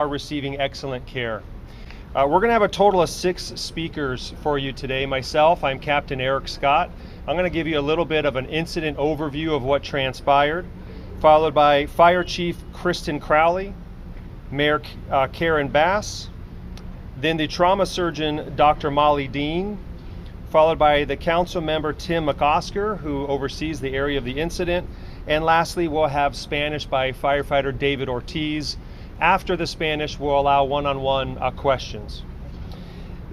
are receiving excellent care. We're going to have a total of 6 speakers for you today. Myself, I'm Captain Eric Scott. I'm going to give you a little bit of an incident overview of what transpired, followed by Fire Chief Kristen Crowley, Mayor Karen Bass, then the trauma surgeon Dr. Molly Dean, followed by the council member Tim McOsker, who oversees the area of the incident, and lastly we'll have Spanish by firefighter David Ortiz. After the Spanish, we'll allow one-on-one questions.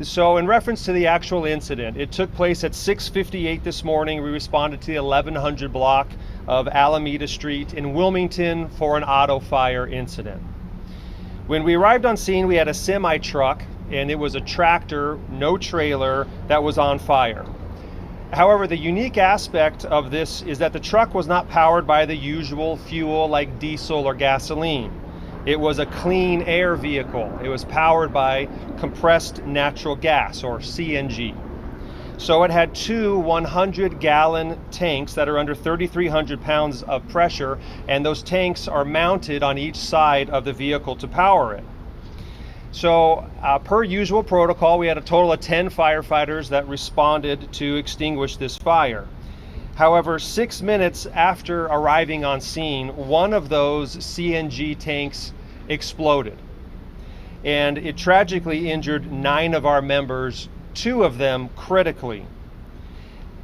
So in reference to the actual incident, it took place at 6:58 this morning. We responded to the 1100 block of Alameda Street in Wilmington for an auto fire incident. When we arrived on scene, we had a semi truck, and it was a tractor, no trailer, that was on fire. However, the unique aspect of this is that the truck was not powered by the usual fuel like diesel or gasoline. It was a clean air vehicle. It was powered by compressed natural gas, or CNG. So it had 2 100-gallon tanks that are under 3,300 pounds of pressure, and those tanks are mounted on each side of the vehicle to power it. So per usual protocol, we had a total of 10 firefighters that responded to extinguish this fire. However, 6 minutes after arriving on scene, one of those CNG tanks exploded, and it tragically injured 9 of our members, 2 of them critically.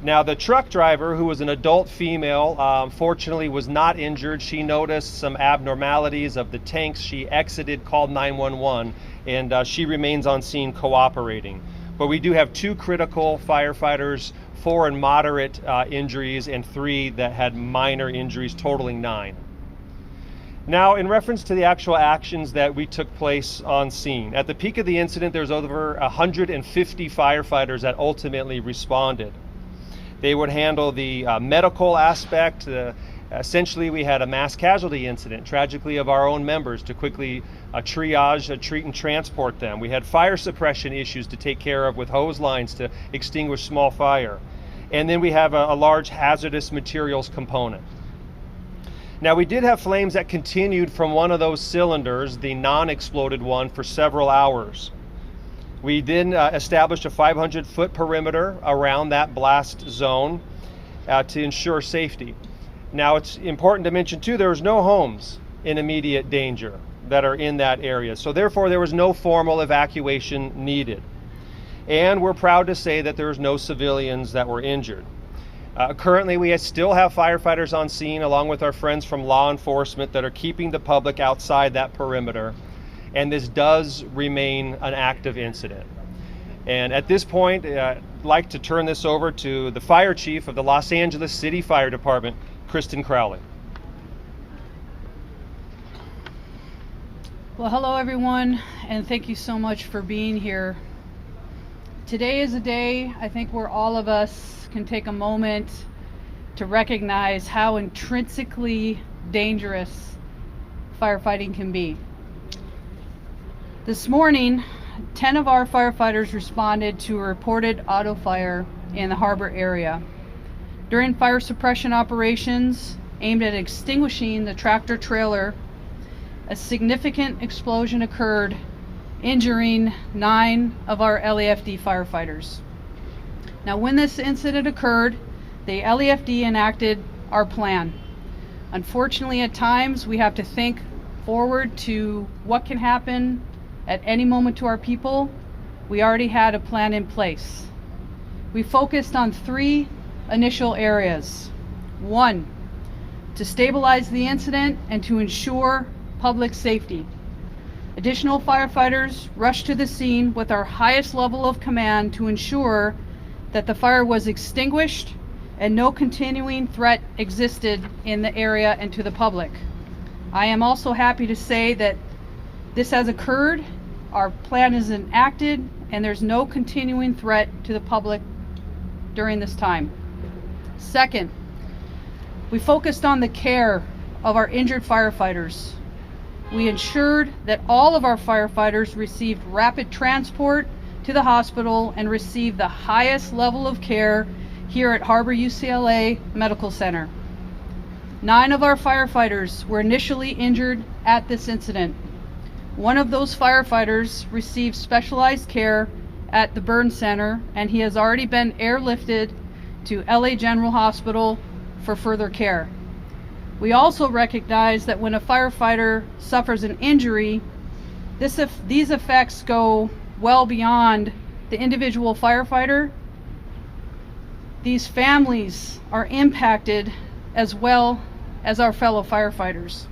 Now, the truck driver, who was an adult female, fortunately was not injured. She noticed some abnormalities of the tanks. She exited, called 911, and she remains on scene cooperating. But we do have 2 critical firefighters, 4 in moderate injuries, and 3 that had minor injuries, totaling 9. Now, in reference to the actual actions that we took place on scene, at the peak of the incident, there was over 150 firefighters that ultimately responded. They would handle the medical aspect. Essentially, we had a mass casualty incident, tragically, of our own members to quickly triage, treat, and transport them. We had fire suppression issues to take care of with hose lines to extinguish small fire. And then we have a large hazardous materials component. Now, we did have flames that continued from one of those cylinders, the non-exploded one, for several hours. We then established a 500-foot perimeter around that blast zone to ensure safety. Now, it's important to mention too, there was no homes in immediate danger that are in that area. So therefore, there was no formal evacuation needed. And we're proud to say that there was no civilians that were injured. Currently, we still have firefighters on scene along with our friends from law enforcement that are keeping the public outside that perimeter. And this does remain an active incident. And at this point, I'd like to turn this over to the fire chief of the Los Angeles City Fire Department, Kristen Crowley. Well, hello everyone, and thank you so much for being here. Today is a day, I think, where all of us can take a moment to recognize how intrinsically dangerous firefighting can be. This morning, 10 of our firefighters responded to a reported auto fire in the harbor area. During fire suppression operations aimed at extinguishing the tractor trailer, a significant explosion occurred, injuring 9 of our LAFD firefighters. Now, when this incident occurred, the LAFD enacted our plan. Unfortunately, at times, we have to think forward to what can happen at any moment to our people. We already had a plan in place. We focused on 3 initial areas. 1, to stabilize the incident and to ensure public safety. Additional firefighters rushed to the scene with our highest level of command to ensure that the fire was extinguished and no continuing threat existed in the area and to the public. I am also happy to say that this has occurred, our plan is enacted, and there's no continuing threat to the public during this time. Second, we focused on the care of our injured firefighters. We ensured that all of our firefighters received rapid transport to the hospital and received the highest level of care here at Harbor UCLA Medical Center. 9 of our firefighters were initially injured at this incident. One of those firefighters received specialized care at the burn center, and he has already been airlifted to LA General Hospital for further care. We also recognize that when a firefighter suffers an injury, these effects go well beyond the individual firefighter. These families are impacted as well as our fellow firefighters.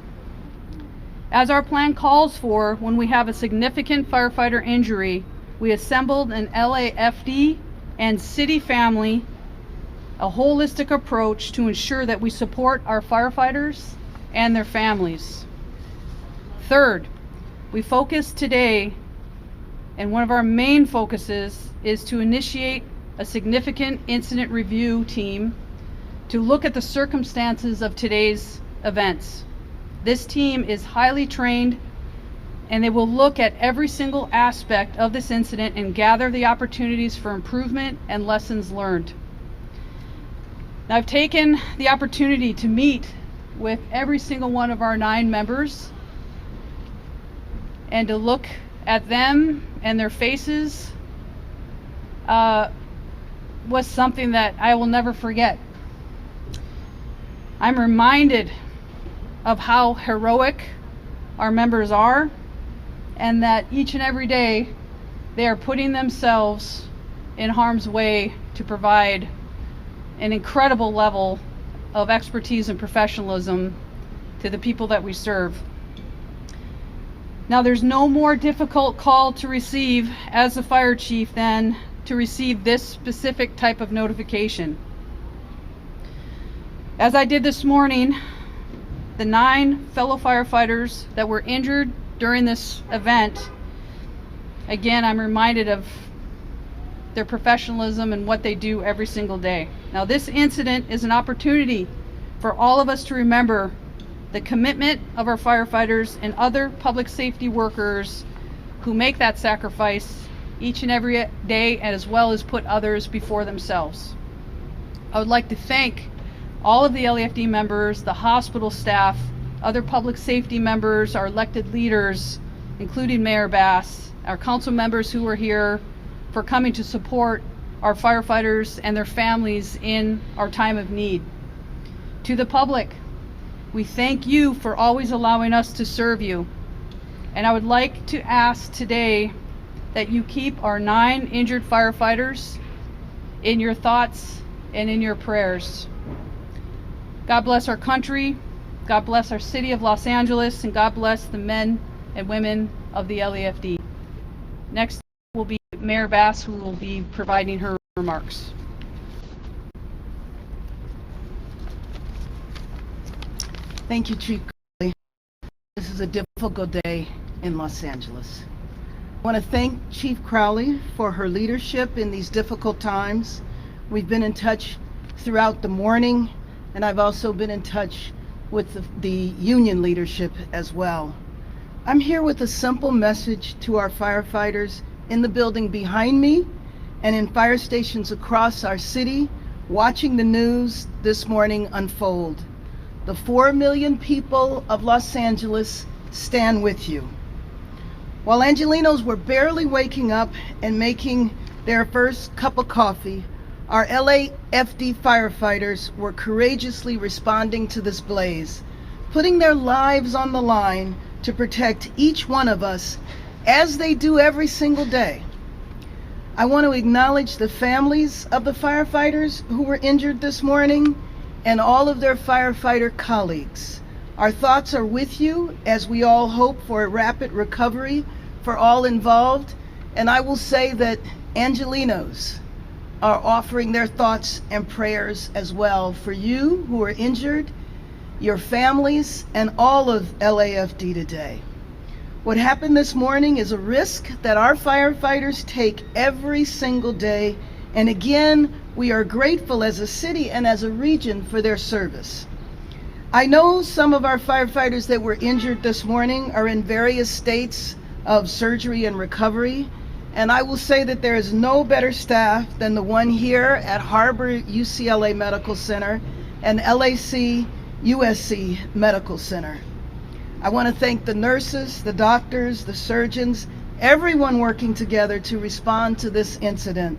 As our plan calls for, when we have a significant firefighter injury, we assembled an LAFD and city family, a holistic approach to ensure that we support our firefighters and their families. Third, we focus today, and one of our main focuses is to initiate a significant incident review team to look at the circumstances of today's events. This team is highly trained, and they will look at every single aspect of this incident and gather the opportunities for improvement and lessons learned. Now, I've taken the opportunity to meet with every single one of our 9 members and to look at them and their faces was something that I will never forget. I'm reminded of how heroic our members are, and that each and every day they are putting themselves in harm's way to provide an incredible level of expertise and professionalism to the people that we serve. Now, there's no more difficult call to receive as a fire chief than to receive this specific type of notification. As I did this morning, the 9 fellow firefighters that were injured during this event, again, I'm reminded of their professionalism and what they do every single day. Now, this incident is an opportunity for all of us to remember the commitment of our firefighters and other public safety workers who make that sacrifice each and every day, as well as put others before themselves. I would like to thank all of the LAFD members, the hospital staff, other public safety members, our elected leaders, including Mayor Bass, our council members who are here, for coming to support our firefighters and their families in our time of need. To the public, we thank you for always allowing us to serve you. And I would like to ask today that you keep our 9 injured firefighters in your thoughts and in your prayers. God bless our country, God bless our city of Los Angeles, and God bless the men and women of the LAFD. Next will be Mayor Bass, who will be providing her remarks. Thank you, Chief Crowley. This is a difficult day in Los Angeles. I want to thank Chief Crowley for her leadership in these difficult times. We've been in touch throughout the morning, and I've also been in touch with the union leadership as well. I'm here with a simple message to our firefighters in the building behind me and in fire stations across our city, watching the news this morning unfold. The 4 million people of Los Angeles stand with you. While Angelenos were barely waking up and making their first cup of coffee, our LAFD firefighters were courageously responding to this blaze, putting their lives on the line to protect each one of us, as they do every single day. I want to acknowledge the families of the firefighters who were injured this morning and all of their firefighter colleagues. Our thoughts are with you as we all hope for a rapid recovery for all involved, and I will say that Angelenos are offering their thoughts and prayers as well for you who are injured, your families, and all of LAFD today. What happened this morning is a risk that our firefighters take every single day, and again, we are grateful as a city and as a region for their service. I know some of our firefighters that were injured this morning are in various states of surgery and recovery, and I will say that there is no better staff than the one here at Harbor UCLA Medical Center and LAC USC Medical Center. I want to thank the nurses, the doctors, the surgeons, everyone working together to respond to this incident.